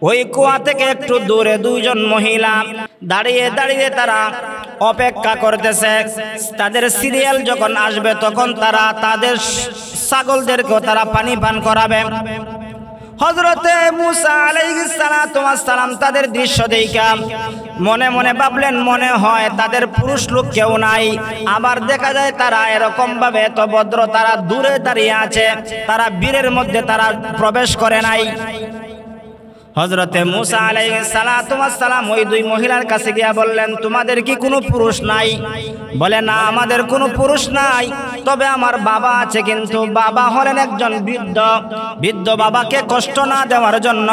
ওই কুয়া থেকে একটু দূরে দুইজন মহিলা দাঁড়িয়ে দাঁড়িয়ে তারা অপেক্ষা করতেছে। তাদের সিরিয়াল যখন আসবে তখন তারা তাদের ছাগলদেরকে তারা পানি পান করাবে। হযরতে মুসা আলাইহিস সালাতু ওয়াস সালাম তাদের দৃশ্য দেখা মনে মনে ভাবলেন, মনে হয় তাদের পুরুষ লোক কেউ নাই। আবার দেখা যায় তারা এরকম ভাবে এত ভদ্র, তারা দূরে দাঁড়িয়ে আছে, তারা বীরের মধ্যে তারা প্রবেশ করে নাই। হযরতে মুসা আলাইহিস সালাতু ওয়াস সালাম ওই দুই মহিলার কাছে গিয়া বললেন, তোমাদের কি কোনো পুরুষ নাই? বলে, না, আমাদের কোনো পুরুষ নাই, তবে আমার বাবা আছে, কিন্তু বাবা হলেন একজন বৃদ্ধ বাবাকে কষ্ট না দেওয়ার জন্য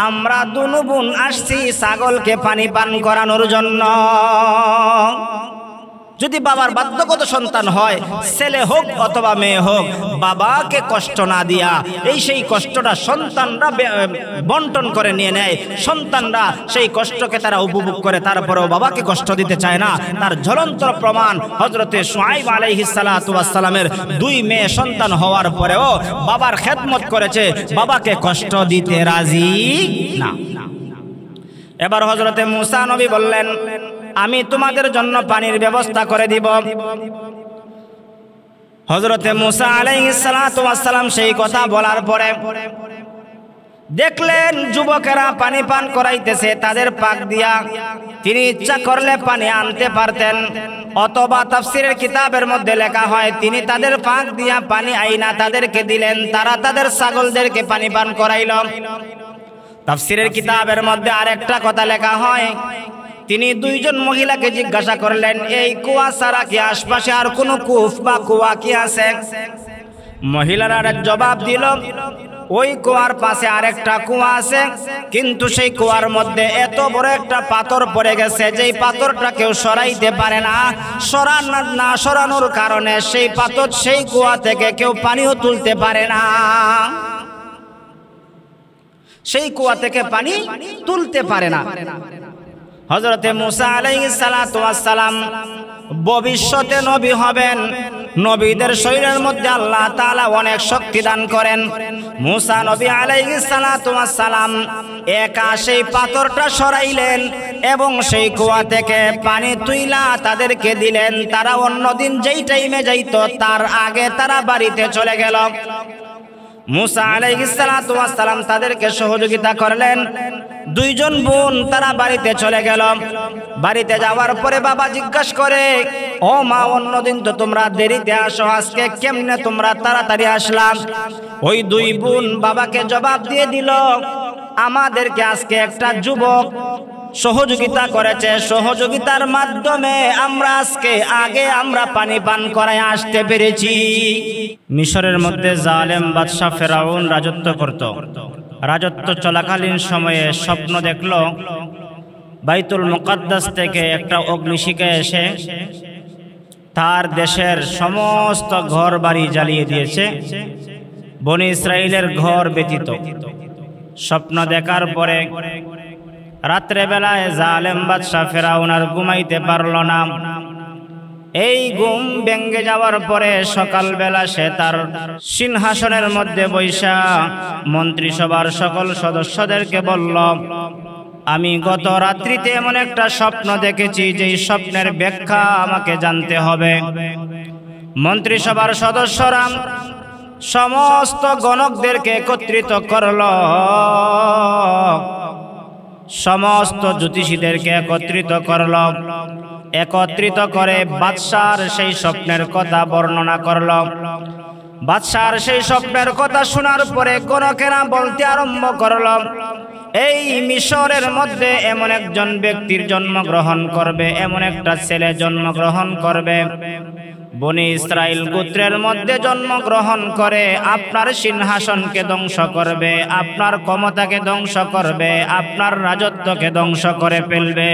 আমরা দুনু বোন আসছি ছাগলকে পানি পান করানোর জন্য। যদি বাবার বাধ্যগত সন্তান হয়, ছেলে হোক অথবা মেয়ে হোক, বাবাকে কষ্ট না দিয়া এই সেই কষ্টটা সন্তানরা বন্টন করে নিয়ে নেয়। সন্তানরা সেই কষ্টকে তারা উপভোগ করে, তারপরেও বাবাকে কষ্ট দিতে চায় না। তার জ্বলন্ত প্রমাণ হযরতে শুআয়ব আলাইহিস সালাতু ওয়াস সালামের দুই মেয়ে সন্তান হওয়ার পরেও বাবার খেদমত করেছে, বাবাকে কষ্ট দিতে রাজি না। এবার হযরতে মুসা নবী বললেন, আমি তোমাদের জন্য পানির ব্যবস্থা করে দিব। হযরতে মুসা আলাইহিস সালাতু ওয়াস সালাম সেই কথা বলার পরে দেখলেন যুবকেরা পানি পান করাইতেছে তাদের পাক দিয়া। তিনি ইচ্ছা করলে পানি আনতে পারতেন, অথবা তাফসীরের কিতাবের মধ্যে লেখা হয় তিনি তাদের পাক দিয়া পানি আইনা তাদেরকে দিলেন, তারা তাদের ছাগলদেরকে পানি পান করাইল। তাফসীরের কিতাবের মধ্যে আরেকটা কথা লেখা হয়, তিনি দুইজন মহিলাকে জিজ্ঞাসা করলেন, এই কুয়া ছাড়া কি আশপাশে আর কোনো কূপ বা কুয়া কি আছে? মহিলারা জবাব দিল, ওই কুয়ার পাশে আরেকটা কুয়া আছে, কিন্তু সেই কুয়ার মধ্যে এত বড় একটা পাথর পড়ে গেছে, যেই পাথরটা কেউ সরাইতে পারে না। সরানোর কারণে সেই পাথর সেই কুয়া থেকে কেউ পানিও তুলতে পারে না, সেই কুয়া থেকে পানি তুলতে পারে না। হযরতে মুসা আলাইহিস সালাতু ওয়াস সালাম ভবিষ্যতে নবী হবেন। নবীদের শরীরের মধ্যে আল্লাহ তাআলা অনেক শক্তি দান করেন। মুসা নবী আলাইহিস সালাতু ওয়াস সালাম একা সেই পাথরটা সরাইলেন এবং সেই কুয়া থেকে পানি তুইলা তাদেরকে দিলেন। তারা অন্যদিন যেই টাইমে যাইতো তার আগে তারা বাড়িতে চলে গেল। মুসা আলাইহিস সালাতু ওয়াস সালাম তাদেরকে সহযোগিতা করলেন। দুইজন বোন তারা বাড়িতে চলে গেল। বাড়িতে যাওয়ার পরে বাবা জিজ্ঞাসা করে, ও মা, অন্যদিন তো তোমরা দেরিতে আসো, আজকে কেমনে তোমরা তাড়াতাড়ি আসলাম? ওই দুই বোন বাবাকে জবাব দিয়ে দিল, আমাদেরকে আজকে একটা যুবক সহযোগিতা করেছে, সহযোগিতার মাধ্যমে আমরা আজকে আমরা পানি পান করায় আসতে পেরেছি। মিশরের মধ্যে জালেম বাদশা ফেরাউন রাজত্ব করত। রাজত্ব চলাকালীন সময়ে স্বপ্ন দেখল বাইতুল মুকাদ্দাস থেকে একটা অগ্নিশিখা এসে তার দেশের সমস্ত ঘর বাড়ি জ্বালিয়ে দিয়েছে, বনি ইসরাইলের ঘর ব্যতীত। স্বপ্ন দেখার পরে রাত্রে বেলায় জালেম বাদশা ফেরাউন আর ঘুমাইতে পারল না। এই ঘুম ভেঙে যাওয়ার পরে সকালবেলা সে তার সিংহাসনের মধ্যে বৈশা মন্ত্রিসভার সকল সদস্যদেরকে বলল, আমি গত রাত্রিতে এমন একটা স্বপ্ন দেখেছি, যেই স্বপ্নের ব্যাখ্যা আমাকে জানতে হবে। মন্ত্রিসভার সদস্যরা সমস্ত গণকদেরকে একত্রিত করল, সমস্ত জ্যোতিষীদেরকে একত্রিত করল। একত্রিত করে বাদশার সেই স্বপ্নের কথা বর্ণনা করল। বাদশার সেই স্বপ্নের কথা শোনার পরে গণকেরা বলতে আরম্ভ করল, এই মিশরের মধ্যে এমন একজন ব্যক্তির জন্মগ্রহণ করবে, এমন একটা ছেলে জন্মগ্রহণ করবে, বনি ইসরাইল গোত্রের মধ্যে জন্মগ্রহণ করে আপনার সিংহাসনকে ধ্বংস করবে, আপনার ক্ষমতাকে ধ্বংস করবে, আপনার রাজত্বকে ধ্বংস করে ফেলবে।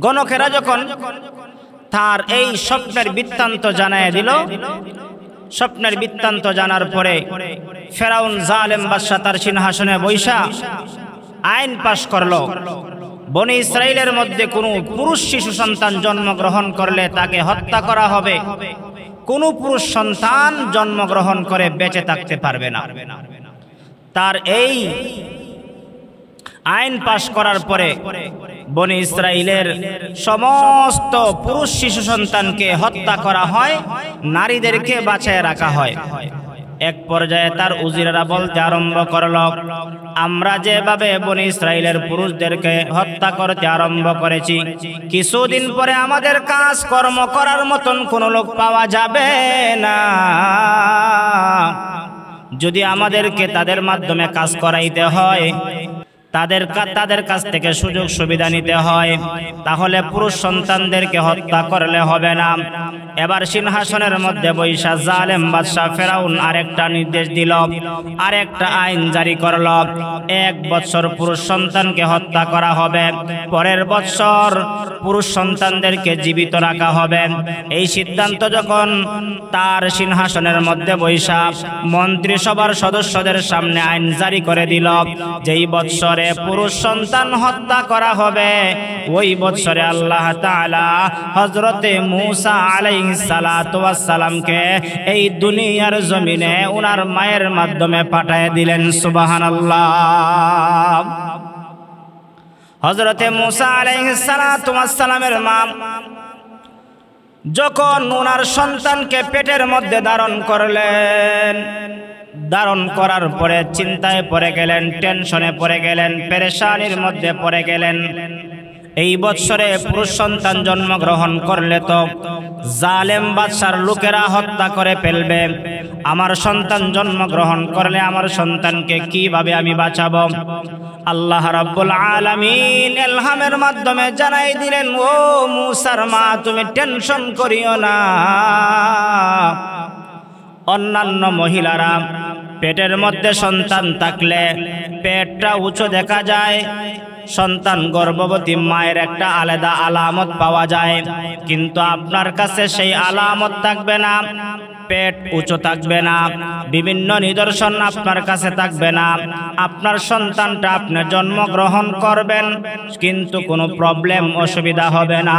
গণকেরা যখন তার এই স্বপ্নের বৃত্তান্ত জানায় দিল, স্বপ্নের বৃত্তান্ত জানার পরে ফেরাউন জালেম বাদশা তার সিংহাসনে বৈশা আইন পাশ করলো, বনি ইসরাইলের মধ্যে কোনো পুরুষ শিশু সন্তান জন্মগ্রহণ করলে তাকে হত্যা করা হবে, কোনো পুরুষ সন্তান জন্মগ্রহণ করে বেঁচে থাকতে পারবে না। তার এই আইন পাশ করার পরে বনি ইসরাইলের সমস্ত পুরুষ শিশু সন্তানকে হত্যা করা হয়, নারীদেরকে বাঁচায় রাখা হয়। এক পর্যায়ে তার উজিরেরা বলতে আরম্ভ করল, আমরা যেভাবে বনি ইসরাইলের পুরুষদেরকে হত্যা করতে আরম্ভ করেছি, কিছুদিন পরে আমাদের কাজ কর্ম করার মতন কোনো লোক পাওয়া যাবে না। যদি আমাদেরকে তাদের মাধ্যমে কাজ করাইতে হয়, তাদের কাছ থেকে সুযোগ সুবিধা নিতে হয়, তাহলে পুরুষ সন্তানদেরকে হত্যা করলে হবে না। এবার সিংহাসনের মধ্যে বৈশা জালেম বাদশা ফেরাউন আরেকটা নির্দেশ দিল, আরেকটা আইন জারি করল। 1 বছর পুরুষ সন্তানকে হত্যা করা হবে, পরের বছর পুরুষ সন্তানদেরকে জীবিত রাখা হবে। এই সিদ্ধান্ত যখন তার সিংহাসনের মধ্যে বৈশা মন্ত্রিসভার সদস্যদের সামনে আইন জারি করে দিল, যেই বছরে পুরুষ সন্তান হত্যা করা হবে, ওই বছরে আল্লাহ তাআলা হযরতে মূসা আলাইহিস সালাতু ওয়াস সালামকে এই দুনিয়ার জমিনে ওনার মায়ের মাধ্যমে পাঠিয়ে দিলেন। সুবহানাল্লাহ। হযরতে মূসা আলাইহিস সালাতু ওয়াস সালামের মা যখন ওনার সন্তানকে পেটের মধ্যে ধারণ করলেন, ধারণ করার পরে চিন্তায় পড়ে গেলেন, টেনশনে পড়ে গেলেন, পেরেশানির মধ্যে পড়ে গেলেন। এই বছরে পুরুষ সন্তান জন্মগ্রহণ করলে তো জালেম বাদশার লোকেরা হত্যা করে ফেলবে, আমার সন্তান জন্মগ্রহণ করলে আমার সন্তানকে কিভাবে আমি বাঁচাবো? আল্লাহ রাব্বুল আলামিন ইলহামের মাধ্যমে জানাই দিলেন, ও মূসার মা, তুমি টেনশন করিও না। অন্যান্য মহিলারা পেটের মধ্যে সন্তান থাকলে পেটটা উঁচু দেখা যায়, সন্তান গর্ভবতী মায়ের একটা আলাদা আলামত পাওয়া যায়, কিন্তু আপনার কাছে সেই আলামত থাকবে না, পেট উঁচু থাকবে না, বিভিন্ন নিদর্শন আপনার কাছে থাকবে না। আপনার সন্তানটা আপনি জন্মগ্রহণ করবেন, কিন্তু কোনো প্রবলেম অসুবিধা হবে না।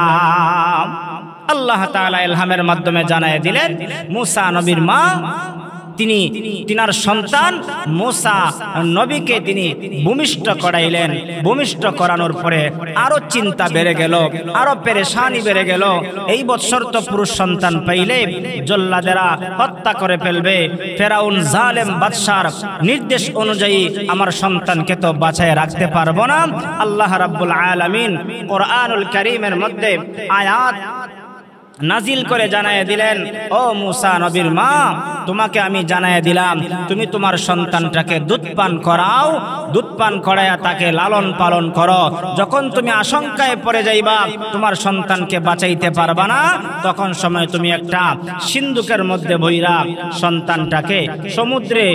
আল্লাহ তাআলা ইলহামের মাধ্যমে জানায় দিলেন, মূসা নবীর মা তিনার সন্তান মূসা নবীকে তিনি ভূমিষ্ঠ করাইলেন। ভূমিষ্ঠ করানোর পরে আরো চিন্তা বেড়ে গেল, আরো পেরেশানি বেড়ে গেল। এই বছর তো পুরুষ সন্তান পাইলে জল্লাদেরা হত্যা করে ফেলবে, ফেরাউন জালেম বাদশার নির্দেশ অনুযায়ী আমার সন্তানকে তো বাঁচায় রাখতে পারবো না। আল্লাহ রাব্বুল আলামিন কোরআনুল কারীমের মধ্যে আয়াত নাজিল করে জানায় দিলেন, ও মূসা নবীর মা, তোমাকে আমি জানায় দিলাম, তুমি তোমার সন্তানটাকে দুধ পান করাও, দুধ পান করায়া তাকে লালন পালন করো। যখন তুমি আশঙ্কায় পড়ে যাইবা তোমার সন্তানকে বাঁচাইতে পারবা না, তখন সময় তুমি একটা সিন্ধুকের মধ্যে বইরা সন্তানটাকে সমুদ্রে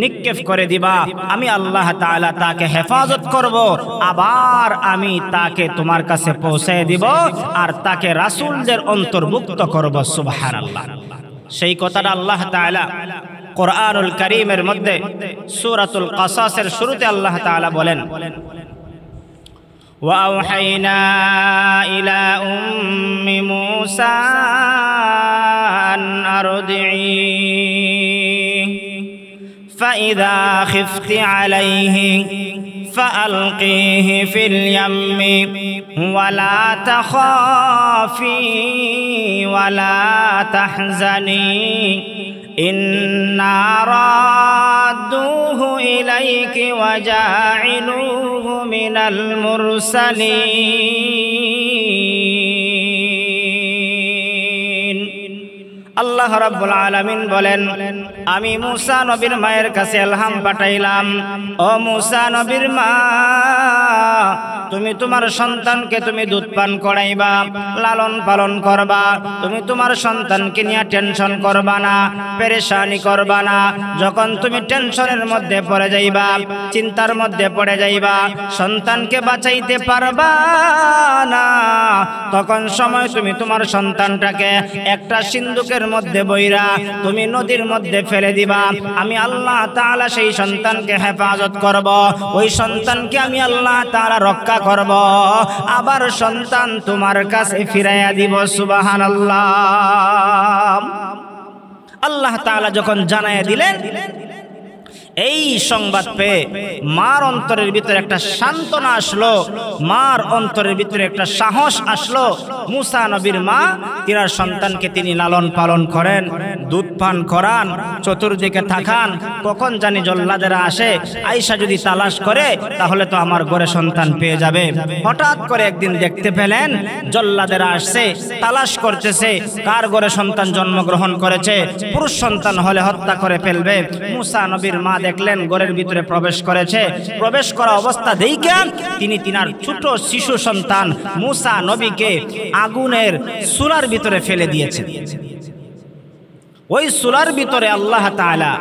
নিক্ষেপ করে দিবা। আমি আল্লাহ তাআলা তাকে হেফাজত করব, আবার আমি তাকে তোমার কাছে পৌঁছায় দিব, আর তাকে রাসূলদের অন্তর্ভুক্ত করব। সুবহানাল্লাহ। সেই কথাটা আল্লাহ তাআলা কোরআনুল কারীমের মধ্যে সূরাতুল কাসাসের শুরুতে আল্লাহ তাআলা বলেন, ওয়া আওহাইনা ইলা উম্মি মূসা আন আরদিহি ফাইযা খিফতি আলাইহি فألقيه في اليم ولا تخافي ولا تحزني إنا رادوه إليك وجاعلوه من المرسلين। আল্লাহ রাব্বুল আলামিন বলেন, আমি মূসা নবীর মায়ের কাছে ইলহাম পাঠাইলাম, ও মূসা নবীর মা, তুমি তোমার সন্তানকে তুমি দুধ পান করাইবা, লালন পালন করবা, তুমি তোমার সন্তানকে নিয়ে টেনশন করবা না, পেরেশানি করবা না। যখন তুমি টেনশনের মধ্যে পড়ে যাইবা, চিন্তার মধ্যে পড়ে যাইবা, সন্তানকে বাঁচাইতে পারবা না, তখন সময় তুমি তোমার সন্তানটাকে একটা সিন্ধুকের মধ্যে বইরা তুমি নদীর মধ্যে ফেলে দিবা। আমি আল্লাহ তাআলা সেই সন্তানকে হেফাজত করব, ওই সন্তানকে আমি আল্লাহ তাআলা রক্ষা করব, আবার সন্তান তোমার কাছে ফিরাইয়া দিব। সুবহানাল্লাহ। আল্লাহ তাআলা যখন জানাইয়া দিলেন, এই সংবাদ পেয়ে মার অন্তরের ভিতরে একটা সান্ত্বনা আসলো, মার অন্তরের ভিতরে একটা সাহস আসলো। মুসা নবীর মা তিনার সন্তানকে তিনি লালন পালন করেন, দুধ পান করান, চতুর্দিকে থাকান, কখন জানি জল্লাদেরা আসে, আয়েশা যদি তালাশ করে তাহলে তো আমার ঘরে সন্তান পেয়ে যাবে। হঠাৎ করে একদিন দেখতে পেলেন জল্লাদেরা আসছে, তালাশ করতেছে কার ঘরে সন্তান জন্মগ্রহণ করেছে, পুরুষ সন্তান হলে হত্যা করে ফেলবে। মুসা নবীর মা দেখলেন ঘরের ভিতরে প্রবেশ করেছে, প্রবেশ করা অবস্থা দেখে তিনি তিনার ছোট শিশু সন্তান মুসা নবীকে আগুনের চুলার ভিতরে ফেলে দিয়েছেন। ওই চুলার ভিতরে আল্লাহ তাআলা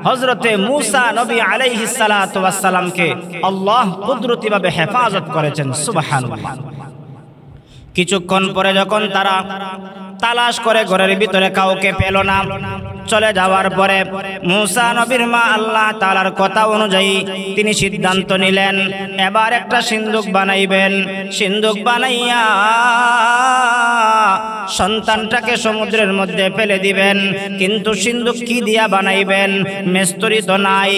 হযরতে মুসা নবী আলাইহিস সালাতু ওয়াস সালামকে আল্লাহ কুদরতিভাবে হেফাজত করেছেন। সুবহানাল্লাহ। কিছুক্ষণ পরে যখন তারা তালাশ করে ঘরের ভিতরে কাউকে পেল না, চলে যাওয়ার পরে মুসা নবীর মা আল্লাহ তাআলার কথা অনুযায়ী তিনি সিদ্ধান্ত নিলেন এবার একটা সিন্দুক বানাইবেন। সিন্দুক বানাইয়া সন্তানটাকে সমুদ্রের মধ্যে ফেলে দিবেন। কিন্তু সিন্দুক কি দিয়া বানাইবেন? মিস্ত্রি তো নাই,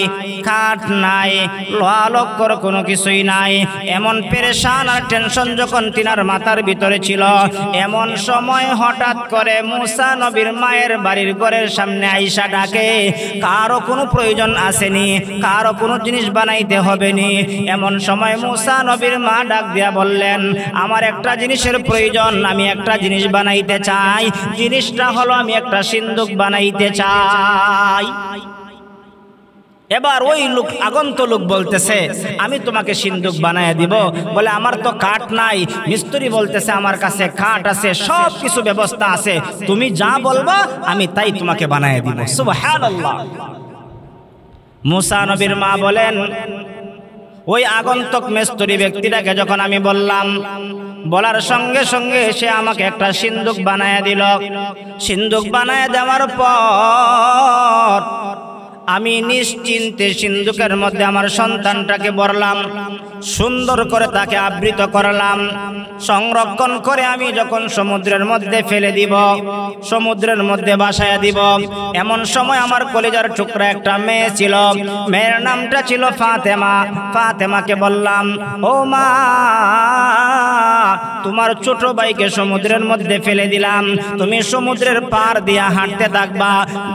কাঠ নাই, লোহা লক্কর কোনো কিছুই নাই। এমন পেরেশান আর টেনশন যখন তিনার মাথার ভিতরে ছিল, এমন সময় হঠাৎ করে মুসা নবীর মায়ের বাড়ির ঘরের সামনে আয়েশা ডাকে, কারো কোনো প্রয়োজন আসেনি, কারো কোনো জিনিস বানাইতে হবে নি। এমন সময় মুসা নবীর মা ডাক দিয়া বললেন, আমার একটা জিনিসের প্রয়োজন, আমি একটা জিনিস বানাইতে চাই। জিনিসটা হলো আমি একটা সিন্দুক বানাইতে চাই। এবার ওই লোক, আগন্ত লোক বলতেছে, আমি তোমাকে সিন্দুক বানায় দিব। বলে আমার তো কাঠ নাই। মিস্ত্রি বলতেছে আমার কাছে কাঠ আছে, সব কিছু ব্যবস্থা আছে, তুমি যা বলবা আমি তাই তোমাকে বানায় দিব। সুবহানাল্লাহ। মুসা নবীর মা বলেন, ওই আগন্তুক মিস্ত্রি ব্যক্তিটাকে যখন আমি বললাম, বলার সঙ্গে সঙ্গে সে আমাকে একটা সিন্দুক বানায় দিল। সিন্দুক বানায় দেওয়ার পর আমি নিশ্চিন্তে সিন্দুকের মধ্যে আমার সন্তানটাকে ভরলাম, সুন্দর করে তাকে আবৃত করলাম, সংরক্ষণ করে আমি যখন সমুদ্রের মধ্যে ফেলে দিব, সমুদ্রের মধ্যে ভাসায়া দিব। এমন সময় আমার কলিজার টুকরা একটা মেয়ে ছিল, মেয়ের নামটা ছিল ফাতেমা। ফাতেমাকে বললাম, ও মা, তোমার ছোট ভাইকে সমুদ্রের মধ্যে ফেলে দিলাম, তুমি সমুদ্রের পার দিয়া হাঁটতে থাকবা,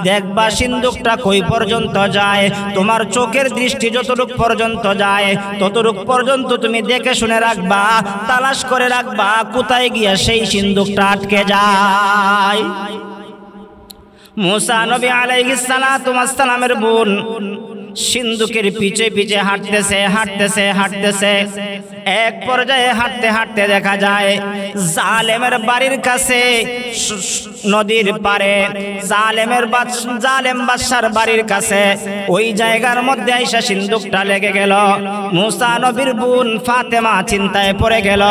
দেখবা সিন্দুকটা কই পর্যন্ত যায়, তোমার চোখের দৃষ্টি যতটুক পর্যন্ত যায় ততটুক পর্যন্ত তুমি দেখে শুনে রাখবা, তালাশ করে রাখবা কোথায় গিয়া সেই সিন্দুকটা আটকে যায়। মুসা নবী আলাইহিস সালাতু ওয়াস সালামের বোন সিন্দুকের পিছে পিছে হাঁটতেছে হাঁটতেছে হাঁটতেছে। এক পর্যায়ে হাঁটতে হাঁটতে দেখা যায় জালেমের বাড়ির কাছে, নদীর পারে জালেম বাদশার বাড়ির কাছে, ওই জায়গার মধ্যে আইসা সিন্দুকটা লেগে গেল। মুসা নবীর বোন ফাতেমা চিন্তায় পড়ে গেল,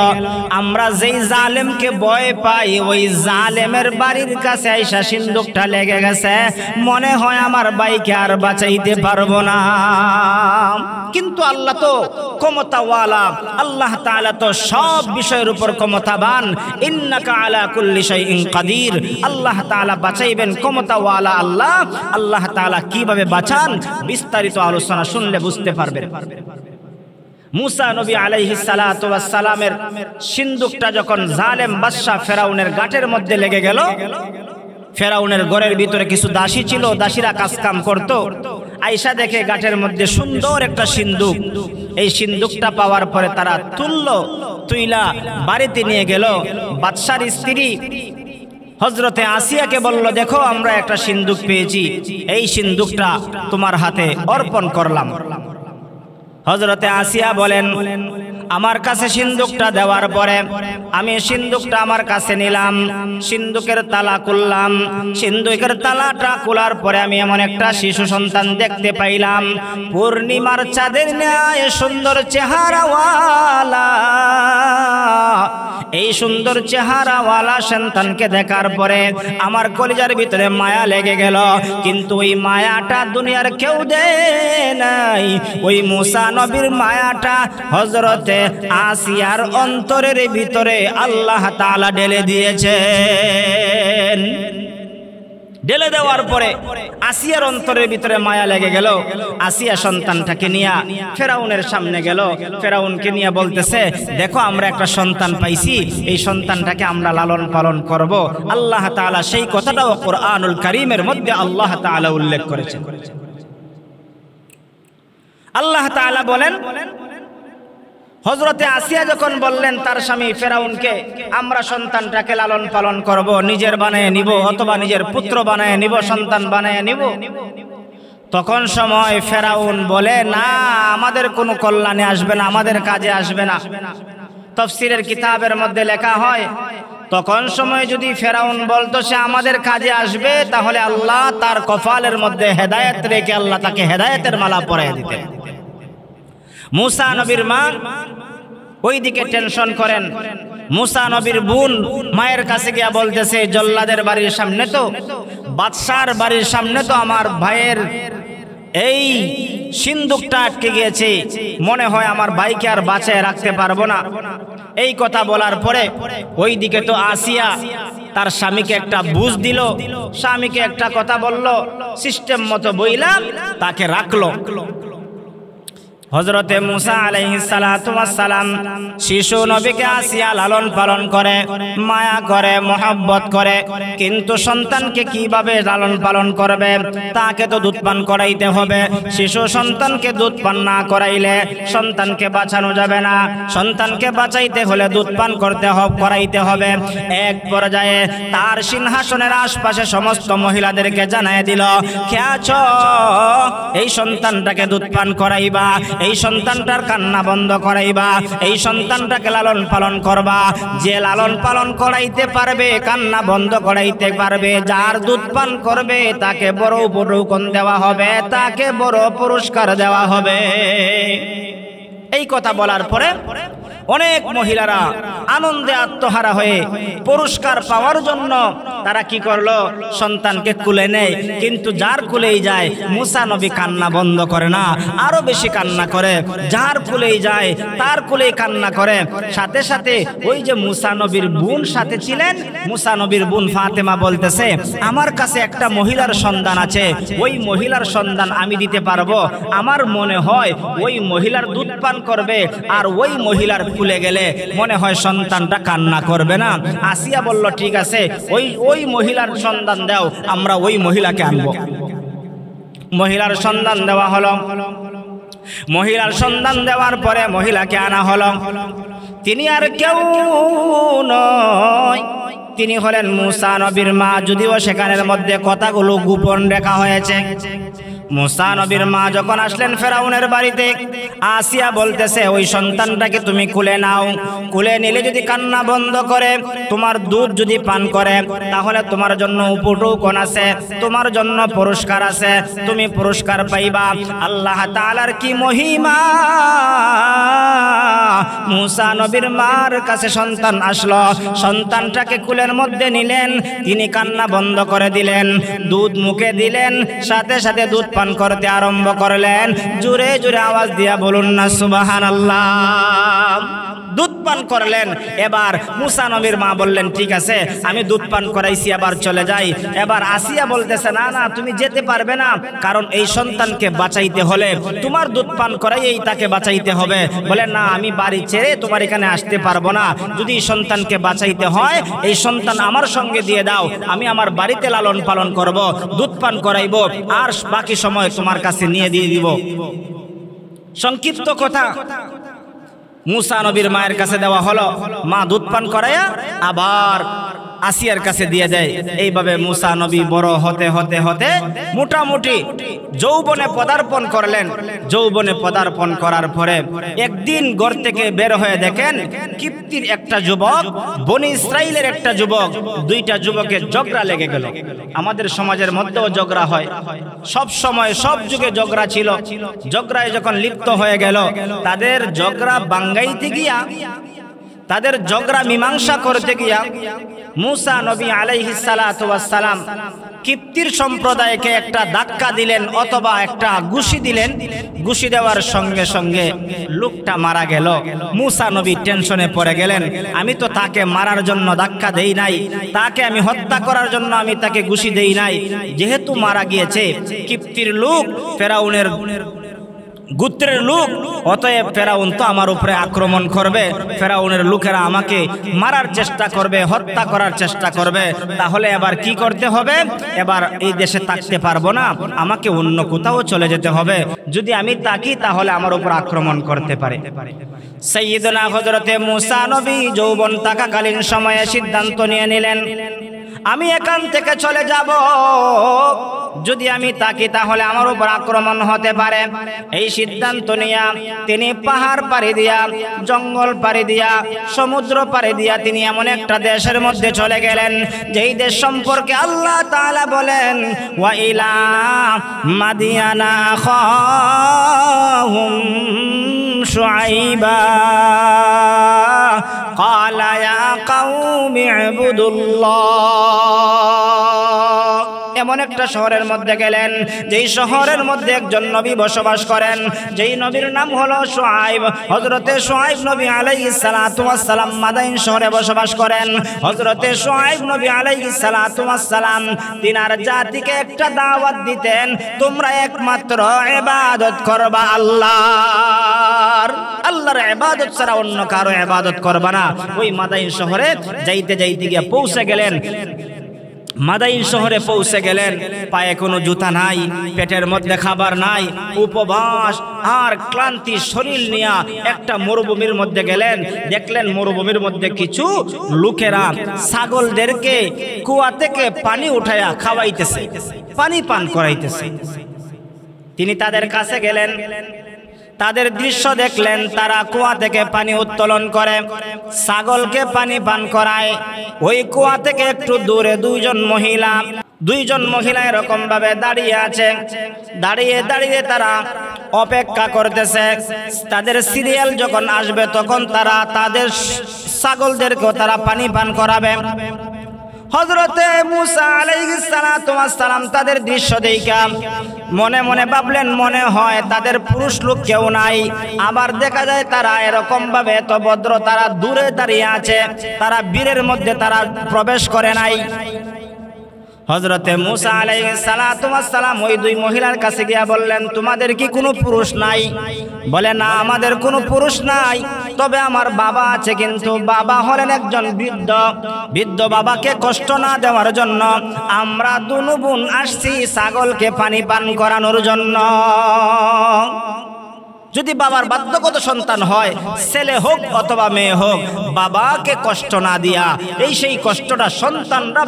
আমরা যেই জালেমকে ভয় পাই ওই জালেমের বাড়ির কাছে আইসা সিন্দুকটা লেগে গেছে, মনে হয় আমার ভাইকে আর বাঁচাইতে পারবো না। কিন্তু আল্লাহ তো ক্ষমতাওয়ালা, আল্লাহ তাআলা তো সব বিষয়ের উপর ক্ষমতাবান। ইন্নাকা আলা কুল্লি শাইইন কাদির। আল্লাহ তাআলা বাঁচাইবেন, ক্ষমতাওয়ালা আল্লাহ। আল্লাহ তাআলা কিভাবে বাঁচান বিস্তারিত আলোচনা শুনলে বুঝতে পারবেন। মুসা নবী আলাইহিস সালাতু ওয়াস সালামের সিন্দুকটা যখন জালেম বাদশা ফেরাউনের গাটের মধ্যে লেগে গেল, ফেরাউনের ঘরের ভিতরে কিছু দাসী ছিল, দাসীরা কাজ কাম করত। আয়েশা দেখে গাটের মধ্যে সুন্দর একটা সিন্দুক। এই সিন্দুকটা পাওয়ার পরে তারা তুইলা বাড়িতে নিয়ে গেল। বাদশার স্ত্রী হযরতে আসিয়াকে বলল, দেখো আমরা একটা সিন্দুক পেয়েছি, এই সিন্দুকটা তোমার হাতে অর্পণ করলাম। হযরতে আসিয়া বলেন, আমার কাছে সিন্দুকটা দেওয়ার পরে আমি সিন্দুকটা আমার কাছে নিলাম, সিন্দুকের তালা খুললাম। সিন্দুকের তালাটা খোলার পরে আমি এমন একটা শিশু সন্তান দেখতে পাইলাম, পূর্ণিমার চাঁদের ন্যায় সুন্দর চেহারাওয়ালা। এই সুন্দর চেহারাওয়ালা সন্তানকে দেখার পরে আমার কলিজার ভিতরে মায়া লেগে গেল। কিন্তু ওই মায়াটা দুনিয়ার কেউ দেয় নাই, ওই মুসা নবীর মায়াটা হযরতে আসিয়ার অন্তরের ভিতরে আল্লাহ তাআলা ঢেলে দিয়েছেন। ঢেলে দেওয়ার পরে আসিয়ার অন্তরের ভিতরে মায়া লেগে গেল। আসিয়া সন্তানটাকে নিয়ে ফেরাউনের সামনে গেল। ফেরাউনকে নিয়ে বলতেছে, দেখো আমরা একটা সন্তান পাইছি, এই সন্তানটাকে আমরা লালন পালন করব। আল্লাহ তাআলা সেই কথাটাও কোরআনুল কারীমের মধ্যে আল্লাহ তাআলা উল্লেখ করেছেন। আল্লাহ তাআলা বলেন, হযরতে আসিয়া যখন বললেন তার স্বামী ফেরাউনকে, আমরা সন্তানটাকে লালন পালন করব, নিজের বানায় নিব অথবা নিজের পুত্র বানায় নিব, সন্তান বানায় নিব, তখন সময় ফেরাউন বলে, না, আমাদের কোনো কল্যাণে আসবে না, আমাদের কাজে আসবে না। তাফসীরের কিতাবের মধ্যে লেখা হয়, তখন সময় যদি ফেরাউন বলতো সে আমাদের কাজে আসবে, তাহলে আল্লাহ তার কপালের মধ্যে হেদায়েত রেখে আল্লাহ তাকে হেদায়েতের মালা পরিয়ে দিতেন। মুসা নবীর মা ওইদিকে টেনশন করেন। মুসা নবীর বোন মায়ের কাছে গিয়া বলতেছে, জল্লাদের বাড়ির সামনে তো, বাদশার বাড়ির সামনে তো আমার ভাইয়ের এই সিন্দুকটা আটকে গিয়েছে, মনে হয় আমার ভাইকে আর বাঁচায় রাখতে পারবো না। এই কথা বলার পরে ওইদিকে তো আসিয়া তার স্বামীকে একটা বুঝ দিল, স্বামীকে একটা কথা বলল, সিস্টেম মতো বইলা তাকে রাখলো। হযরতে মুসা আলাইহিস সালাতু ওয়াস সালাম শিশু নবীকে আসিয়া লালন পালন করে, মায়া করে, মহব্বত করে, কিন্তু সন্তানকে কিভাবে লালন পালন করবে? তাকে তো দুধ পান করাইতে হবে। শিশু সন্তানকে দুধ পান না করাইলে সন্তানকে বাঁচানো যাবে না। সন্তানকে বাঁচাইতে হলে দুধ পান করাইতে হবে। এক পর্যায়ে তার সিংহাসনের আশপাশে সমস্ত মহিলাদেরকে জানায় দিল, খেয়াছ, এই সন্তানটাকে দুধ পান করাইবা, এই সন্তানটার কান্না বন্ধ করাইবা, এই সন্তানটাকে লালন পালন করবা। যে লালন পালন করাইতে পারবে, কান্না বন্ধ করাইতে পারবে, যার দুধ পান করবে, তাকে বড় উপঢৌকন দেওয়া হবে, তাকে বড় পুরস্কার দেওয়া হবে। এই কথা বলার পরে অনেক মহিলারা আনন্দে আত্মহারা হয়ে পুরস্কার পাওয়ার জন্য তারা কি করলো? সন্তানকে কুলে নেয়। কিন্তু যার কুলেই যায় মুসা নবী কান্না বন্ধ করে না, আরো বেশি কান্না করে। যার কুলেই যায় তার কুলেই কান্না করে। সাথে সাথে ওই যে মুসা নবীর বোন সাথে ছিলেন, মুসা নবীর বোন ফাতেমা বলতেছে, আমার কাছে একটা মহিলার সন্ধান আছে, ওই মহিলার সন্ধান আমি দিতে পারবো। আমার মনে হয় ওই মহিলার দুধ পান করবে, আর ওই মহিলার কুলে গেলে মনে হয় সন্তানটা কান্না করবে না। আসিয়া বলল, ঠিক আছে, ওই মহিলার সন্ধান দাও, আমরা ওই মহিলাকে আনবো। মহিলার সন্ধান দেওয়া হলো। মহিলার সন্ধান দেওয়ার পরে মহিলাকে আনা হলো। তিনি আর কেউ নয়, তিনি হলেন মুসা নবীর মা, যদিও সেখানের মধ্যে কথাগুলো গোপন রাখা হয়েছে। মুসা নবীর মা যখন আসলেন ফেরাউনের বাড়িতে, আসিয়া বলতেছে, ওই সন্তানটাকে তুমি কুলে নাও। কুলে নিলে যদি কান্না বন্ধ করে, তোমার দুধ যদি পান করে, তাহলে তোমার জন্য উপঢৌকন আছে, তোমার জন্য পুরস্কার আছে, তুমি পুরস্কার পাইবা। আল্লাহ তাআলার কি মহিমা! মুসা নবীর মার কাছে সন্তান আসলো, সন্তানটাকে কুলের মধ্যে নিলেন, তিনি কান্না বন্ধ করে দিলেন, দুধ মুখে দিলেন, সাথে সাথে দুধ পান করতে আরম্ভ করলেন। জোরে জোরে আওয়াজ দিয়া বলুন না সুবহানাল্লাহ। দুধ পান করলেন। এবার মুসা নবীর মা বললেন, ঠিক আছে, আমি দুধ পান করাইছি, এবার চলে যাই। এবার আসিয়া বলতেছে, না না, তুমি যেতে পারবে না, কারণ এই সন্তানকে বাঁচাইতে হলে তোমার দুধ পান করাইয়েই তাকে বাঁচাইতে হবে। বলে, না, আমি বাড়ি ছেড়ে তোমার এখানে আসতে পারবো না। যদি এই সন্তানকে বাঁচাইতে হয়, এই সন্তান আমার সঙ্গে দিয়ে দাও, আমি আমার বাড়িতে লালন পালন করব, দুধ পান করাইব, আর বাকি সময় তোমার কাছে নিয়ে দিয়ে দিব। সংক্ষিপ্ত কথা, মুসা নবীর মায়ের কাছে দেওয়া হলো। মা দুধ পান করাইয়া আবার আসিয়ার কাছে দিয়ে দেয়। এইভাবে মুসা নবী বড় হতে হতে হতে মোটামুটি যৌবনে পদার্পণ করলেন। যৌবনে পদার্পণ করার পরে একদিন ঘর থেকে বের হয়ে দেখেন, কিপ্তির একটা যুবক, বনি ইসরাইলের একটা যুবক, দুইটা যুবকের ঝগড়া লেগে গেল। আমাদের সমাজের মধ্যেও ঝগড়া হয়, সব সময় সব যুগে ঝগড়া ছিল। ঝগড়ায় যখন লিপ্ত হয়ে গেল, তাদের ঝগড়া বাঙ্গাইতে গিয়া তাদের ঝগড়া মীমাংসা করতে গিয়া মুসা নবী আলাইহিস সালাতু ওয়াস সালাম কিপ্তির সম্প্রদায়কে একটা ধাক্কা দিলেন অথবা একটা ঘুষি দিলেন। ঘুষি দেওয়ার সঙ্গে সঙ্গে লোকটা মারা গেল। মুসা নবী টেনশনে পড়ে গেলেন, আমি তো তাকে মারার জন্য ধাক্কা দেই নাই, তাকে আমি হত্যা করার জন্য আমি তাকে ঘুষি দেই নাই, যেহেতু মারা গিয়েছে কিপ্তির লোক, ফেরাউনের গোত্রের লোক, অতএব ফেরাউন তো আমার উপরে আক্রমণ করবে, ফেরাউনের লোকেরা আমাকে মারার চেষ্টা করবে, হত্যা করার চেষ্টা করবে। তাহলে এবার কি করতে হবে? এবার এই দেশে থাকতে পারবো না, আমাকে অন্য কোথাও চলে যেতে হবে। যদি আমি থাকি তাহলে আমার উপর আক্রমণ করতে পারে। সাইয়্যিদনা হযরতে মুসা নবী যৌবন থাকাকালীন সময়ে সিদ্ধান্ত নিয়ে নিলেন, আমি এখান থেকে চলে যাব, যদি আমি থাকি তাহলে আমার উপর আক্রমণ হতে পারে। এই সিদ্ধান্ত নিয়ে তিনি পাহাড় পাড়ি দিয়া, জঙ্গল পাড়ি দিয়া, সমুদ্র পাড়ি দিয়া তিনি এমন একটা দেশের মধ্যে চলে গেলেন যেই দেশ সম্পর্কে আল্লাহ তাআলা বলেন, ওয়া ইলা মাদিয়ানা আখাহুম শুআইবা ক্বালা ইয়া কওমি ইবুদুল্লাহ। এমন একটা শহরের মধ্যে গেলেন যেই শহরের মধ্যে একজন নবী বসবাস করেন, যেই নবীর নাম হলো শুআইব। হযরতে শুআইব নবী আলাইহিস সালাতু ওয়াস সালাম মাদাইন শহরে বসবাস করেন। হযরতে শুআইব নবী আলাইহিস সালাতু ওয়াস সালাম তিনার জাতিকে একটা দাওয়াত দিতেন, তোমরা একমাত্র ইবাদত করবা আল্লাহর, আল্লাহর ইবাদত ছাড়া অন্য কারো ইবাদত করবা না। ওই মাদাইন শহরে যাইতে যাইতে গিয়ে পৌঁছে গেলেন। মাদাইন শহরে পৌঁছে গেলেন, পায়ে কোনো জুতা নাই, পেটের মধ্যে খাবার নাই, উপবাস আর ক্লান্তি শরীর নিয়ে একটা মরুভূমির মধ্যে গেলেন। দেখলেন মরুভূমির মধ্যে কিছু লোকেরা ছাগলদেরকে কুয়া থেকে পানি উঠায়া খাওয়াইতেছে, পানি পান করাইতেছে। তিনি তাদের কাছে গেলেন, তাদের দৃশ্য দেখলেন, তারা কুয়া থেকে পানি উত্তোলন করে ছাগলকে পানি পান করায়। ওই কুয়া থেকে একটু দূরে দুইজন মহিলা এরকম ভাবে দাঁড়িয়ে আছে। দাঁড়িয়ে দাঁড়িয়ে তারা অপেক্ষা করতেছে, তাদের সিরিয়াল যখন আসবে তখন তারা তাদের ছাগলদেরকেও তারা পানি পান করাবে। হযরতে মুসা আলাইহিস সালাতু ওয়াস সালাম তাদের দৃশ্য দেখা মনে মনে ভাবলেন, মনে হয় তাদের পুরুষ লোক কেউ নাই। আবার দেখা যায় তারা এরকম ভাবে এত ভদ্র, তারা দূরে দাঁড়িয়ে আছে, তারা বীরের মধ্যে তারা প্রবেশ করে নাই। হযরতে মুসা আলাইহিস সালাতু ওয়াস সালাম ওই দুই মহিলার কাছে গিয়া বললেন, তোমাদের কি কোনো পুরুষ নাই? বলে, না, আমাদের কোনো পুরুষ নাই, তবে আমার বাবা আছে, কিন্তু বাবা হলেন একজন বৃদ্ধ বাবাকে কষ্ট না দেওয়ার জন্য আমরা দুনু বোন আসছি ছাগলকে পানি পান করানোর জন্য। যদি বাবার বাধ্যগত সন্তান হয়, ছেলে হোক অথবা মেয়ে হোক, বাবাকে কষ্ট না দিয়া এই সেই কষ্টটা সন্তানরা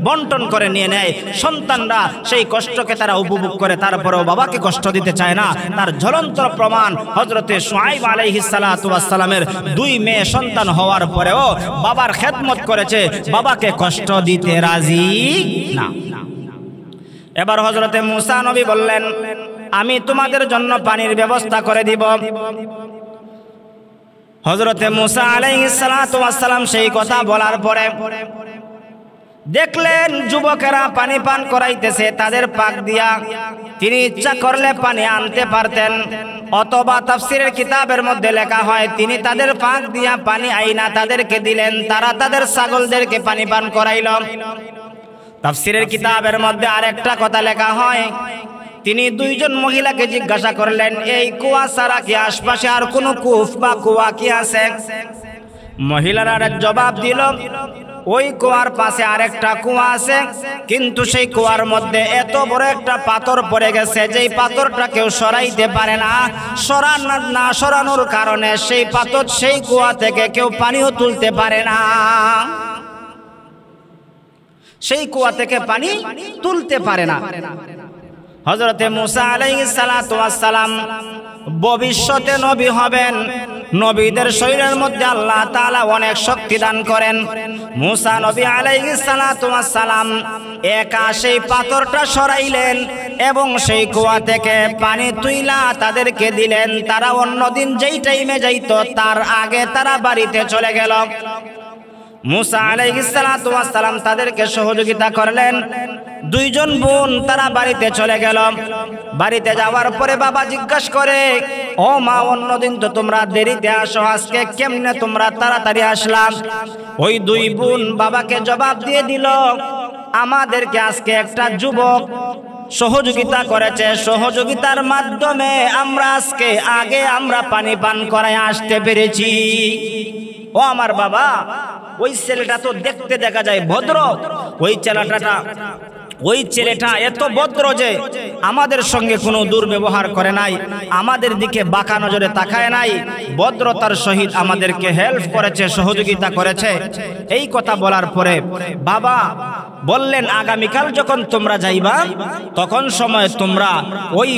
বন্টন করে নিয়ে নেয়। সন্তানরা সেই কষ্টকে তারা উপভোগ করে, তারপরেও বাবাকে কষ্ট দিতে চায় না। তার জ্বলন্ত প্রমাণ হযরতে শুআইব আলাইহিস সালাতু ওয়াস সালামের দুই মেয়ে সন্তান হওয়ার পরেও বাবার খেদমত করেছে, বাবাকে কষ্ট দিতে রাজি না। এবার হযরতে মুসা নবী বললেন, আমি তোমাদের জন্য পানির ব্যবস্থা করে দিব। হযরতে মুসা আলাইহিস সালাতু ওয়াস সালাম সেই কথা বলার পরে দেখলেন যুবকেরা পানি পান করাইতেছে তাদের পাক দিয়া। তিনি ইচ্ছা করলে পানি আনতে পারতেন, অথবা তাফসীরের কিতাবের মধ্যে লেখা হয় তিনি তাদের পাক দিয়া পানি আইনা তাদেরকে দিলেন, তারা তাদের ছাগলদেরকে পানি পান করাইল। তাফসীরের কিতাবের মধ্যে আরেকটা কথা লেখা হয়, তিনি দুইজন মহিলাকে জিজ্ঞাসা করলেন, এই কুয়া ছাড়া কি আশপাশে আর কোনো কূপ বা কুয়া কি আছে? মহিলারা জবাব দিল, ওই কুয়ার পাশে আরেকটা কুয়া আছে, কিন্তু সেই কুয়ার মধ্যে এত বড় একটা পাথর পড়ে গেছে, যেই পাথরটা কেউ সরাইতে পারে না। সরানোর কারণে সেই পাথর সেই কুয়া থেকে কেউ পানিও তুলতে পারে না, সেই কুয়া থেকে পানি তুলতে পারে না। হযরতে মুসা আলাইহিস সালাতু ওয়াস সালাম ভবিষ্যতে নবী হবেন, নবীদের শরীরের মধ্যে আল্লাহ তাআলা অনেক শক্তি দান করেন। মুসা নবী আলাইহিস সালাতু ওয়াস সালাম একা সেই পাথরটা সরাইলেন এবং সেই কুয়া থেকে পানি তুইলা তাদেরকে দিলেন। তারা অন্যদিন যেই টাইমে যাইতো তার আগে তারা বাড়িতে চলে গেল। মুসা আলাইহিস সালাতু ওয়াস সালাম তাদেরকে সহযোগিতা করলেন। দুইজন বোন তারা বাড়িতে চলে গেল। বাড়িতে যাওয়ার পরে বাবা জিজ্ঞাসা করে, ও মা, অন্যদিন তো তোমরা দেরিতে আসো, আজকে কেমনে তোমরা তাড়াতাড়ি আসলাম? ওই দুই বোন বাবাকে জবাব দিয়ে দিল, আমাদেরকে আজকে একটা যুবক সহযোগিতা করেছে, সহযোগিতার মাধ্যমে আমরা আজকে আগে আমরা পানি পান করায় আসতে পেরেছি। ও আমার বাবা, ওই ছেলেটা তো দেখতে দেখা যায় ভদ্র, ওই ছেলেটা এত ভদ্র যে আমাদের সঙ্গে কোনো দুর্ব্যবহার করে নাই, আমাদের দিকে বাঁকা নজরে তাকায় নাই, ভদ্রতার সহিত আমাদেরকে হেল্প করেছে, সহযোগিতা করেছে। এই কথা বলার পরে বাবা বললেন, আগামীকাল যখন তোমরা যাইবা তখন সময় তোমরা ওই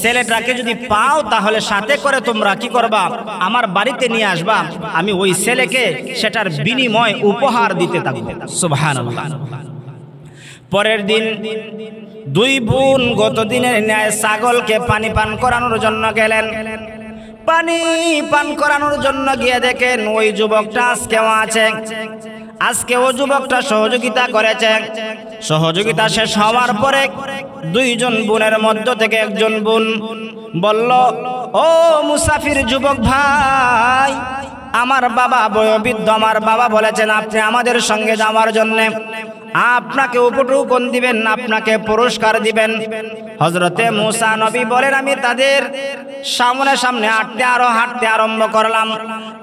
ছেলেটাকে যদি পাও তাহলে সাথে করে তোমরা কি করবা, আমার বাড়িতে নিয়ে আসবা, আমি ওই ছেলেকে সেটার বিনিময় উপহার দিতে থাকবো। সুবহানাল্লাহ। পরের দিন দুই বোন গত দিনের ন্যায় ছাগলকে পানি পান করানোর জন্য গেলেন। পানি পান করানোর জন্য গিয়ে দেখেন ওই যুবকটা আজকেও আছে। আজকে ও যুবকটা সহযোগিতা করেছে। সহযোগিতা শেষ হওয়ার পরে দুইজন বোনের মধ্য থেকে একজন বোন বলল, ও মুসাফির যুবক ভাই, আমার বাবা বয়োবৃদ্ধ, আমার বাবা বলেছেন আপনি আমাদের সঙ্গে যাওয়ার জন্য, আপনাকে উপটুকন দিবেন, আপনাকে পুরস্কার দিবেন। হযরতে মুসা নবী বলেন, আমি তাদের সামনে সামনে হাঁটতে আরম্ভ করলাম।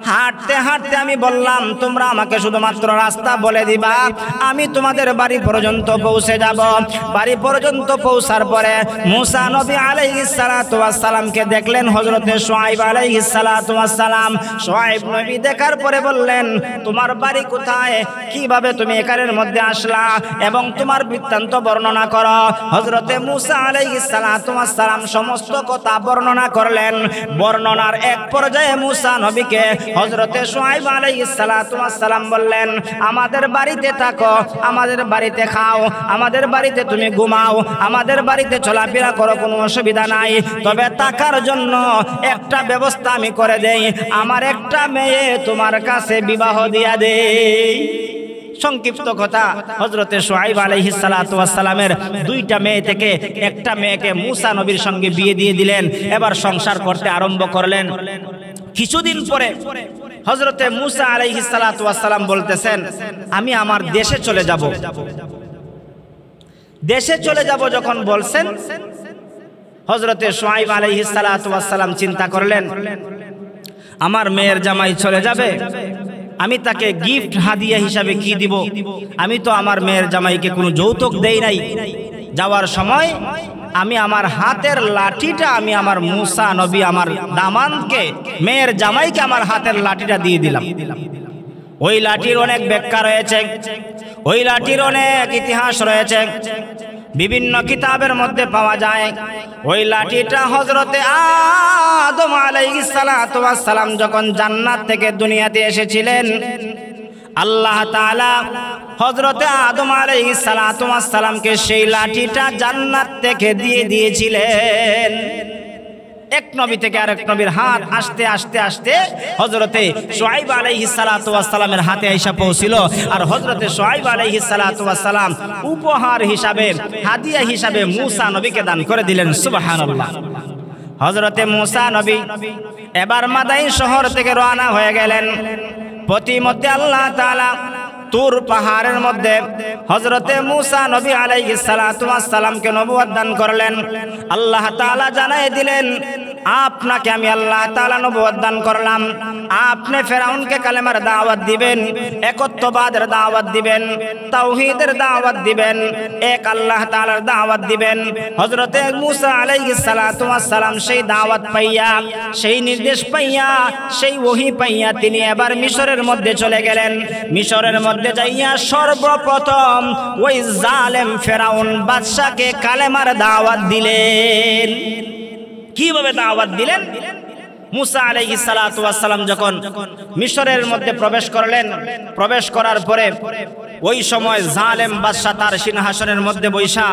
হাঁটতে হাঁটতে আমি বললাম, তোমরা আমাকে শুধুমাত্র রাস্তা বলে দিবা, আমি তোমাদের বাড়ি পর্যন্ত পৌঁছে যাব। বাড়ি পর্যন্ত পৌঁছার পরে মুসা নবী আলাইহিস সালাতু ওয়াস সালামকে দেখলেন হযরতে শুআয়ব আলাইহিস সালাতু ওয়াস সালাম। শুআয়ব নবী দেখার পরে বললেন, তোমার বাড়ি কোথায়, কিভাবে তুমি এখানের মধ্যে আসলা এবং তোমার বৃত্তান্ত বর্ণনা করো। হযরতে মুসা আলাইহিস সালাতু ওয়াস সালাম সমস্ত কথা বর্ণনা করলেন। বর্ণনার এক পর্যায়ে মুসা নবীকে হযরতে শুআয়ব আলাইহিস সালাতু ওয়াস সালাম বললেন, আমাদের বাড়িতে থাকো, আমাদের বাড়িতে খাও, আমাদের বাড়িতে তুমি ঘুমাও, আমাদের বাড়িতে চলাফেরা করো, কোনো অসুবিধা নাই। তবে থাকার জন্য একটা ব্যবস্থা আমি করে দেই, আমার একটা মেয়ে তোমার কাছে বিবাহ দিয়া দেই। সংক্ষিপ্ত কথা, হযরতে শুআয়ব আলাইহিস সালাতু ওয়াস সালামের দুইটা মেয়ে থেকে একটা মেয়েকে মুসা নবীর সঙ্গে বিয়ে দিয়ে দিলেন। এবার সংসার করতে আরম্ভ করলেন। কিছুদিন পরে হযরতে মুসা আলাইহিস সালাতু ওয়াস সালাম বলতেছেন, আমি আমার দেশে চলে যাব। দেশে চলে যাব যখন বলছেন, হযরতে শুআয়ব আলাইহিস সালাতু ওয়াস সালাম চিন্তা করলেন, আমার মেয়ের জামাই চলে যাবে, আমি তাকে গিফট হাদিয়া হিসাবে কি দিব? আমি তো আমার মেয়ের জামাইকে কোনো যৌতুক দেই নাই। যাওয়ার সময় আমি আমার হাতের লাঠিটা, আমি আমার মুসা নবী আমার দামানকে, মেয়ের জামাইকে আমার হাতের লাঠিটা দিয়ে দিলাম। ওই লাঠির অনেক ব্যাখ্যা রয়েছে, ওই লাঠির অনেক ইতিহাস রয়েছে, বিভিন্ন কিতাবের মধ্যে পাওয়া যায়। ওই লাঠিটা হযরতে আদম আলাইহিস সালাতু ওয়াস সালাম যখন জান্নাত থেকে দুনিয়াতে এসেছিলেন, আল্লাহ তাআলা হযরতে আদম আলাইহিস সালাতু ওয়াস সালামকে সেই লাঠিটা জান্নাত থেকে দিয়ে দিয়েছিলেন। এক নবী থেকে আরেক নবীর হাত আস্তে আস্তে আস্তে হযরতে শুআয়ব আলাইহিস সালাতু ওয়াস সালামের হাতে আইসা পৌঁছিল। আর হযরতে শুআয়ব আলাইহিস সালাতু ওয়াস সালাম উপহার হিসাবে, হাদিয়া হিসাবে মুসা নবীকে দান করে দিলেন। সুবহানাল্লাহ। হযরতে মুসা নবী এবার মাদাইন শহর থেকে রওনা হয়ে গেলেন। পথিমধ্যে আল্লাহ তাআলা তুর পাহাড়ের মধ্যে হযরতে মুসা নবী আলাইহিস সালাতু ওয়াস সালামকে নবুয়ত দান করলেন। আল্লাহ তাআলা জানাই দিলেন, আপনাকে আমি আল্লাহ তাআলা নবুয়ত দান করলাম, আপনি ফেরাউনকে কালেমার দাওয়াত দিবেন, একত্ববাদের দাওয়াত দিবেন, তাওহীদের দাওয়াত দিবেন, এক আল্লাহ তাআলার দাওয়াত দিবেন। হযরতে মুসা আলাইহিস সালাতু ওয়াস সালাম সেই দাওয়াত পাইয়া, সেই নির্দেশ পাইয়া, সেই ওহী পাইয়া তিনি এবার মিশরের মধ্যে চলে গেলেন। মিশরের মধ্যে যাইয়া সর্বপ্রথম ওই জালেম ফেরাউন বাদশাকে কালেমার দাওয়াত দিলেন। কিভাবে দাওয়াত দিলেন? মুসা আলাইহিস সালাতু ওয়াস সালাম যখন মিশরের মধ্যে প্রবেশ করলেন, প্রবেশ করার পরে ওই সময় জালেম বাদশা তার সিংহাসনের মধ্যে বৈশা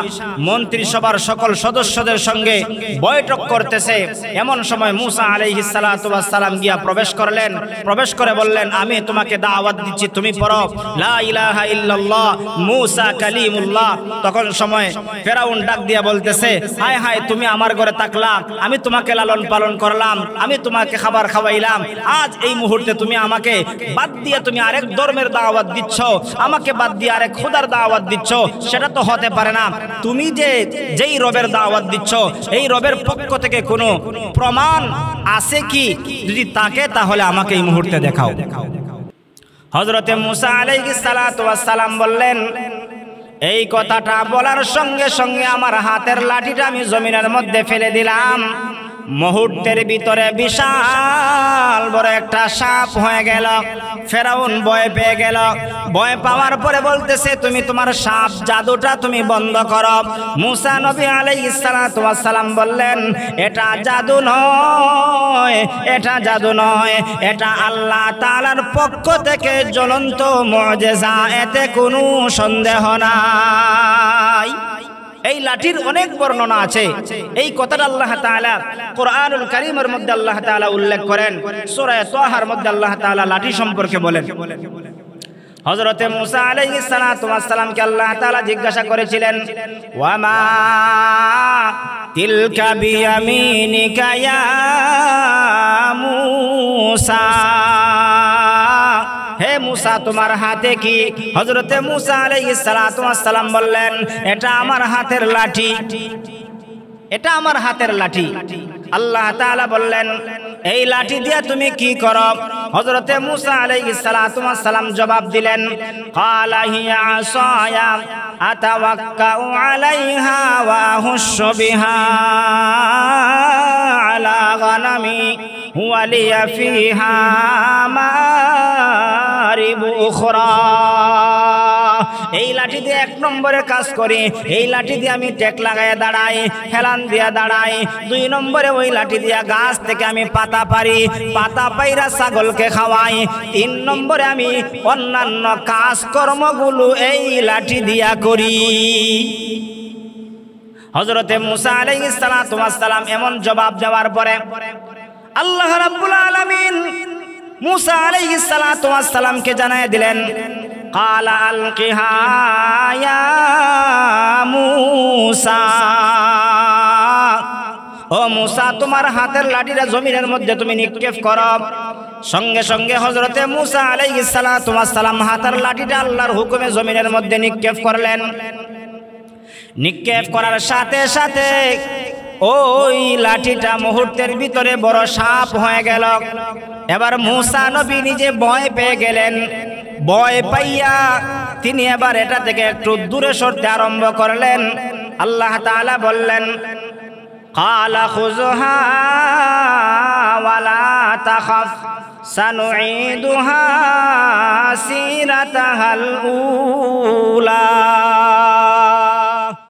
মন্ত্রিসভার সকল সদস্যদের সঙ্গে বৈঠক করতেছে। এমন সময় মুসা আলাইহিস সালাতু ওয়াস সালাম গিয়া প্রবেশ করলেন। প্রবেশ করে বললেন, আমি তোমাকে দাওয়াত দিচ্ছি, তুমি পড়ো লা ইলাহা ইল্লাল্লাহ মুসা কালিমুল্লাহ। তখন সময় ফেরাউন ডাক দিয়া বলতেছে, হায় হায়, তুমি আমার ঘরে থাকলা, আমি তোমাকে লালন পালন করলাম, আমি তোমাকে খাবার খাওয়াইলাম, আজ এই মুহূর্তে তুমি আমাকে বাদ দিয়ে তুমি আরেক ধর্মের দাওয়াত দিচ্ছ, আমাকে বাদ দিয়ে আরেক খোদার দাওয়াত দিচ্ছ, সেটা তো হতে পারে না। তুমি যেই রবের দাওয়াত দিচ্ছ, এই রবের পক্ষ থেকে কোনো প্রমাণ আছে কি? যদি থাকে তাহলে আমাকে এই মুহূর্তে দেখাও। হযরতে মুসা আলাইহিস সালাতু ওয়াস সালাম বললেন, এই কথাটা বলার সঙ্গে সঙ্গে আমার হাতের লাঠিটা আমি জমিনের মধ্যে ফেলে দিলাম। মুহূর্তের ভিতরে বিশাল বড় একটা সাপ হয়ে গেল। ফেরাউন ভয় পেয়ে গেল। ভয় পাওয়ার পরে বলতেছে, তুমি তোমার সাপ জাদুটা তুমি বন্ধ করো। মুসা নবী আলাইহিস সালাতু ওয়াস সালাম বললেন, এটা জাদু নয়, এটা জাদু নয়, এটা আল্লাহ তাআলার পক্ষ থেকে জ্বলন্ত মুজিজা, এতে কোনো সন্দেহ নাই। এই লাঠির অনেক বর্ণনা আছে। এই কথাটা আল্লাহ তাআলা কোরআনুল কারীমের মধ্যে আল্লাহ তাআলা উল্লেখ করেন। সূরা তাহার মধ্যে আল্লাহ তাআলা লাঠি সম্পর্কে বলেন। হযরতে মুসা আলাইহিস সালাতু ওয়াস সালামকে আল্লাহ তাআলা জিজ্ঞাসা করেছিলেন, ওয়া মা তিলকা বিয়ামিনিকা ইয়া মুসা, হে মুসা তোমার হাতে কি? হযরতে মুসা আলাইহিস সালাতু ওয়াস সালাম বললেন, এটা আমার হাতের লাঠি, এটা আমার হাতের লাঠি। আল্লাহ তাআলা বললেন, এই লাঠি দিয়ে তুমি কি করো? হযরতে মুসা আলাইহিস সালাতু ওয়াস সালাম জবাব দিলেন, ক্বালা হিয়া আসায়া আতাওয়াক্কাউ আলাইহা ওয়া আহুশু বিহা আলা গানামি ওয়া লিয়া ফিহা মারিবু উখরা। এই লাঠি দিয়ে এক নম্বরে কাজ করি, এই লাঠি দিয়ে আমি টেক লাগায় দাঁড়াই, হেলান দিয়া দাঁড়াই। 2 নম্বরে ওই লাঠি দিয়া গাছ থেকে আমি পাতা পারি, পাতা পাইরা ছাগলকে খাওয়াই। 3 নম্বরে আমি অন্যান্য কাজকর্মগুলো এই লাঠি দিয়া করি। হযরতে মুসা আলাইহিস সালাতু ওয়াস সালাম এমন জবাব দেওয়ার পরে আল্লাহ রাব্বুল আলামিন মুসা আলাইহিস সালাতু ওয়াস সালামকে জানায় দিলেন, ক্বালা আলকিহা ইয়া মুসা, ও মুসা তোমার হাতের লাঠিটা জমিনের মধ্যে তুমি নিক্ষেপ করো। সঙ্গে সঙ্গে হযরতে মুসা আলাইহিস সালাতু ওয়াস সালাম হাতের লাঠিটা আল্লাহর হুকুমে জমিনের মধ্যে নিক্ষেপ করলেন। নিক্ষেপ করার সাথে সাথে ওই লাঠিটা মুহূর্তের ভিতরে বড় সাপ হয়ে গেল। এবার মুসা নবী নিজে ভয় পেয়ে গেলেন। ভয় পাইয়া তিনি এবার এটা থেকে একটু দূরে সরতে আরম্ভ করলেন। আল্লাহ তাআলা বললেন, ক্বালা খুযহা ওয়ালা তাখাফ সানুঈদুহা সিরাতাহাল উলা।